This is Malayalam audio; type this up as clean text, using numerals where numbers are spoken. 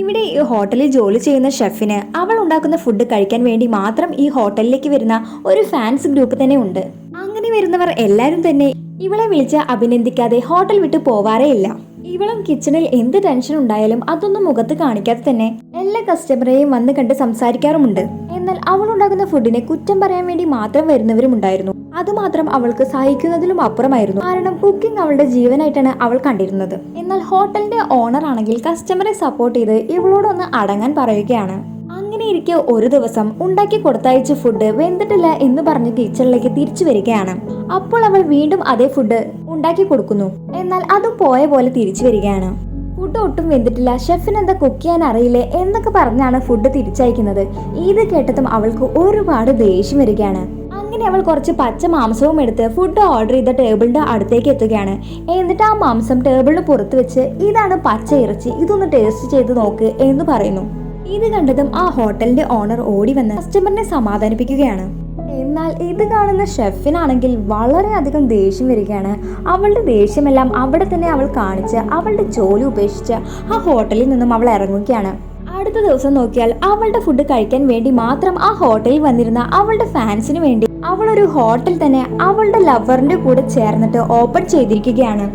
ഇവിടെ ഈ ഹോട്ടലിൽ ജോലി ചെയ്യുന്ന ഷെഫിന് അവൾ ഉണ്ടാക്കുന്ന ഫുഡ് കഴിക്കാൻ വേണ്ടി മാത്രം ഈ ഹോട്ടലിലേക്ക് വരുന്ന ഒരു ഫാൻസ് ഗ്രൂപ്പ് തന്നെ ഉണ്ട്. അങ്ങനെ വരുന്നവർ എല്ലാരും തന്നെ ഇവളെ വിളിച്ച് അഭിനന്ദിക്കാതെ ഹോട്ടൽ വിട്ട് പോവാറേ ഇല്ല. ഇവളും കിച്ചണിൽ എന്ത് ടെൻഷൻ ഉണ്ടായാലും അതൊന്നും മുഖത്ത് കാണിക്കാതെ തന്നെ എല്ലാ കസ്റ്റമറെയും വന്ന് കണ്ട് സംസാരിക്കാറുമുണ്ട്. എന്നാൽ അവൾ ഉണ്ടാക്കുന്ന ഫുഡിനെ കുറ്റം പറയാൻ വേണ്ടി മാത്രം വരുന്നവരും ഉണ്ടായിരുന്നു. അതുമാത്രം അവൾക്ക് സഹിക്കുന്നതിലും അപ്പുറമായിരുന്നു. കാരണം കുക്കിംഗ് അവളുടെ ജീവനായിട്ടാണ് അവൾ കണ്ടിരുന്നത്. എന്നാൽ ഹോട്ടലിന്റെ ഓണർ ആണെങ്കിൽ കസ്റ്റമറെ സപ്പോർട്ട് ചെയ്ത് ഇവളോടൊന്ന് അടങ്ങാൻ പറയുകയാണ്. അങ്ങനെ ഇരിക്കെ ഒരു ദിവസം ഉണ്ടാക്കി കൊടുത്തയച്ച ഫുഡ് വെന്തിട്ടില്ല എന്ന് പറഞ്ഞ് കിച്ചണിലേക്ക് തിരിച്ചു വരികയാണ്. അപ്പോൾ അവൾ വീണ്ടും അതേ ഫുഡ് ഉണ്ടാക്കി കൊടുക്കുന്നു. എന്നാൽ അതും പോയ പോലെ തിരിച്ചു വരികയാണ്. ഫുഡ് ഒട്ടും വെന്തിട്ടില്ല, ഷെഫിന് എന്താ കുക്ക് ചെയ്യാൻ അറിയില്ലേ എന്നൊക്കെ പറഞ്ഞാണ് ഫുഡ് തിരിച്ചയക്കുന്നത്. ഇത് കേട്ടതും അവൾക്ക് ഒരുപാട് ദേഷ്യം വരികയാണ്. അങ്ങനെ അവൾ കുറച്ച് പച്ച മാംസവും എടുത്ത് ഫുഡ് ഓർഡർ ചെയ്ത ടേബിളിന്റെ അടുത്തേക്ക് എത്തുകയാണ്. എന്നിട്ട് ആ മാംസം ടേബിളിന് പുറത്ത് വെച്ച് ഇതാണ് പച്ച ഇറച്ചി, ഇതൊന്ന് ടേസ്റ്റ് ചെയ്ത് നോക്ക് എന്ന് പറയുന്നു. ഇത് കണ്ടതും ആ ഹോട്ടലിന്റെ ഓണർ ഓടി വന്ന് കസ്റ്റമറിനെ സമാധാനിപ്പിക്കുകയാണ്. എന്നാൽ ഇത് കാണുന്ന ഷെഫിനാണെങ്കിൽ വളരെയധികം ദേഷ്യം വരികയാണ്. അവളുടെ ദേഷ്യമെല്ലാം അവിടെ തന്നെ അവൾ കാണിച്ച് അവളുടെ ജോലി ഉപേക്ഷിച്ച് ആ ഹോട്ടലിൽ നിന്നും അവൾ ഇറങ്ങുകയാണ്. അടുത്ത ദിവസം നോക്കിയാൽ അവളുടെ ഫുഡ് കഴിക്കാൻ വേണ്ടി മാത്രം ആ ഹോട്ടലിൽ വന്നിരുന്ന അവളുടെ ഫാൻസിന് വേണ്ടി അവൾ ഒരു ഹോട്ടൽ തന്നെ അവളുടെ ലവറിന്റെ കൂടെ ചേർന്നിട്ട് ഓപ്പൺ ചെയ്തിരിക്കുകയാണ്.